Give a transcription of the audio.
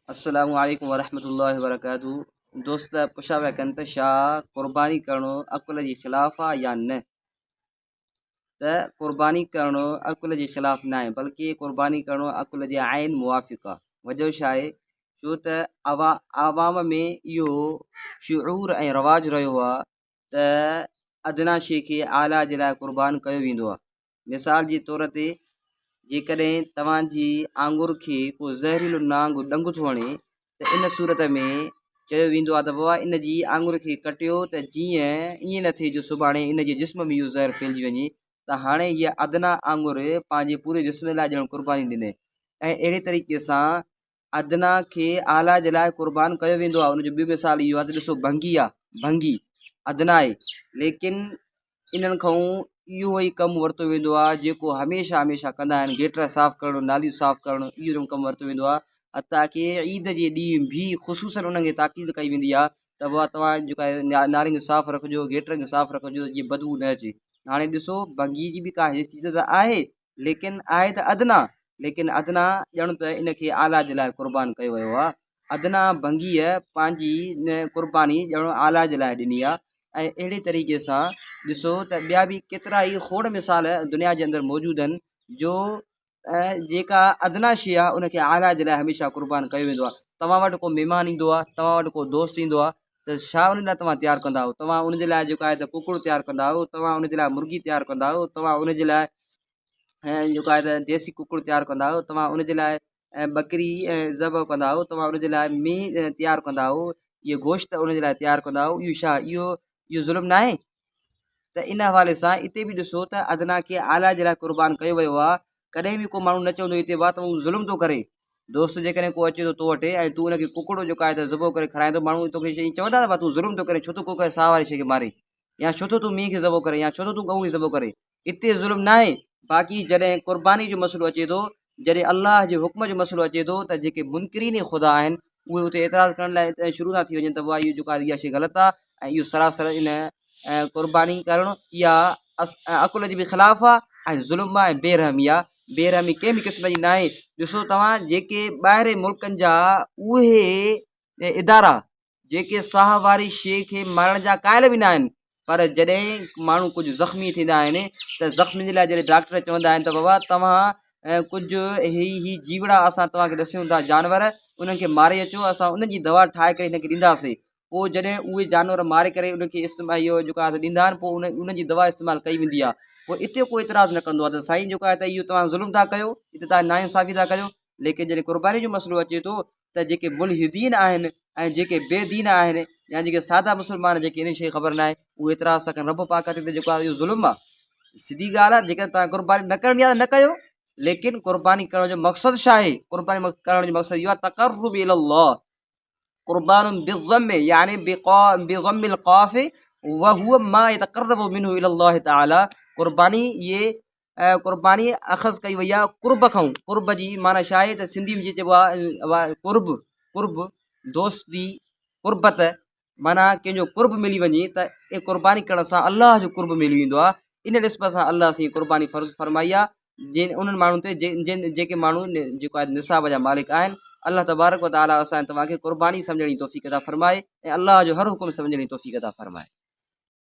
अस्सलामु अलैकुम वरहमतुल्लाहि वबरकातुहू। दोस्त पुछा पिया कनि त छा क़ुर्बानी करणो अक़ुल जे ख़िलाफ़ आहे या न। त क़ुर्बानी करणो अक़ुल जे ख़िलाफ़ न आहे, बल्कि क़ुर्बानी करणो अक़ुल जे आइन मुवाफ़िक़ आहे। वजह छा आहे? छो त आवाम में इहो शुऊर ऐं रवाजु रहियो आहे त अदना शइ खे आला जे लाइ क़ुर्बान कयो वेंदो आहे। मिसाल जे तौर ते जेकॾहिं तव्हांजी आंगुर खे को ज़हरीलो नांग ॾंग थो हणे त इन सूरत में चयो वेंदो आहे त बाबा इन जी आंगुर खे कटियो त जीअं ईअं न थिए जो सुभाणे इन जे जिस्म में इहो ज़हर फैलिजी वञे। त हाणे हीअ अदना आंगुर पंहिंजे पूरे जिस्म लाइ ॼण क़ुर्बानी ॾिने। ऐं अहिड़े तरीक़े सां अदना खे आला जे लाइ क़ुर्बान कयो वेंदो आहे। उनजो ॿियो मिसाल इहो आहे त ॾिसो भंगी आहे, भंगी अदना आहे, लेकिन इन्हनि खां इहो ई कमु वरितो वेंदो आहे जेको हमेशह कंदा आहिनि। गेट साफ़ु करणु, नालियूं साफ़ु करणु, इहो कमु वरितो वेंदो आहे। हता की ईद जे ॾींहुं बि ख़ुशूसन उन्हनि खे ताक़ीद कई वेंदी आहे त बाबा तव्हां जेका नालियुनि खे साफ़ु रखिजो, गेटनि खे साफ़ु रखिजो, जीअं बदबू न अचे। हाणे ॾिसो भंगी जी बि का हैसियत त आहे, लेकिन आहे त अदना, लेकिन अदना ॼण त इन खे आला जे लाइ क़ुर्बान कयो वियो आहे। अदना भंगीअ पंहिंजी क़ुर्बानी ॼण आला जे लाइ ॾिनी आहे। ऐं अहिड़े तरीक़े सां ॾिसो त ॿिया बि केतिरा ई खोड़ मिसाल दुनिया जे अंदरि मौजूदु आहिनि जो जेका अदना शइ आहे उनखे आला जे लाइ हमेशह क़ुर्बान कयो वेंदो आहे। तव्हां वटि को महिमान ईंदो आहे, तव्हां वटि को दोस्त ईंदो आहे, त छा उन लाइ तव्हां तयारु कंदा आहियो? तव्हां उनजे लाइ जेको आहे त कुकुड़ तयारु कंदा आहियो, तव्हां उनजे लाइ मुर्गी तयारु कंदा आहियो, तव्हां उनजे लाइ जेको आहे त देसी कुकुड़ तयारु कंदा आहियो, तव्हां उनजे लाइ बकरी ज़बह कंदा आहियो, तव्हां उनजे लाइ मींहुं तयारु कंदा आहियो, इहो गोश्त उनजे लाइ तयारु कंदा आहियो। इहो छा इहो ज़ुल्म न आहे? त इन हवाले सां हिते बि ॾिसो त अदना खे आला जे लाइ क़ुर्बान कयो वियो आहे। कॾहिं बि को माण्हू न चवंदो हिते बा त उहो ज़ुल्म थो करे। दोस्त जेकॾहिं को अचे थो तो वटि ऐं तूं उनखे कुकुड़ जेको आहे त ज़बो करे खाराईंदो, माण्हू तोखे शइ चवंदा त तूं ज़ुल्म थो करे, छो थो को करे साह वारी शइ खे मारे, या छो थो तूं मींहं खे ज़बो करे, या छो थो तूं गऊं खे ज़बो करे। हिते ज़ुल्म न आहे। बाक़ी जॾहिं क़ुर्बानी जो मसइलो अचे थो, जॾहिं अलाह जे हुक्म जो मसइलो अचे थो, त जेके मुनकिरीन ख़ुदा आहिनि उहे उते एतिराज़ करण लाइ शुरू था थी वञनि त उहा इहो जेको आहे इहा शइ ग़लति आहे ऐं इहो सरासर इन क़ुर्बानी करणु इहा अक़ुल जे बि ख़िलाफ़ु आहे ऐं ज़ुल्म आहे ऐं बेरहमी आहे। बेरहमी कंहिं बि क़िस्म जी न आहे। ॾिसो तव्हां जेके ॿाहिरि मुल्कनि जा उहे इदारा जेके साह वारी शइ खे मारण जा क़ाइल बि न आहिनि, पर जॾहिं माण्हू कुझु ज़ख़्मी थींदा आहिनि त ज़ख़्मी जे लाइ जॾहिं डॉक्टर चवंदा आहिनि त बाबा तव्हां कुझु ही जीवड़ा असां तव्हांखे ॾसियूं था जानवर, उन्हनि खे मारे अचो, असां उन्हनि जी दवा ठाहे करे हिनखे ॾींदासीं। पोइ जॾहिं उहे जानवर मारे करे उनखे इस्तेमालु इहो जेको आहे ॾींदा आहिनि, पोइ उनजी दवा इस्तेमालु कई वेंदी आहे। पोइ हिते कोई एतिराज़ु न कंदो आहे त साईं जेको आहे त इहो तव्हां ज़ुल्म था कयो, हिते तव्हां नाइंसाफ़ी था कयो। लेकिन जॾहिं क़ुर्बानी जो मसइलो अचे थो त जेके मुल्हिदीन आहिनि ऐं जेके बेदीन आहिनि या जेके सादा मुस्लमान जेके इन शइ ख़बर न आहे, उहे एतिराज़ था कनि। रब पाक ते जेको आहे इहो ज़ुल्म आहे। सिधी ॻाल्हि आहे, जेकर तव्हां क़ुर्बानी न करणी आहे त न कयो, लेकिन क़ुर्बानी करण जो मक़सदु छा आहे? क़ुर्बानी करण जो मक़सदु इहो आहे तक़र्रुब इलल्लाह, क़ुर्बान बिज़्ज़म यानी बिज़म्मिल क़ाफ़ व हुव मा यतक़र्रबु मिन्हु इलल्लाह तआला। क़ुर्बानी ये क़ुर्बानी अख़ज़ कई वई आहे क़ुर्ब खां। क़ुर्ब जी माना छा आहे त सिंधी में जीअं चइबो आहे क़ुर्ब दोस्ती, क़ुर्बत माना कंहिंजो क़ुर्ब मिली वञे त ए क़ुर्बानी करण सां अलाह जो क़ुर्ब मिली वेंदो आहे। इन निस्बत सां अलाह सां क़ुर्बानी फ़र्ज़ु फरमाई आहे जिन उन्हनि माण्हुनि ते जेके माण्हू जेको आहे निसाब जा मालिक आहिनि। अल्लाह तबारक व तआला असां तव्हांखे क़ुर्बानी सम्झण जी तौफ़ीक़ अता फ़रमाए ऐं अल्लाह जो हर हुकुम सम्झण जी तौफ़ीक़ अता फ़रमाए।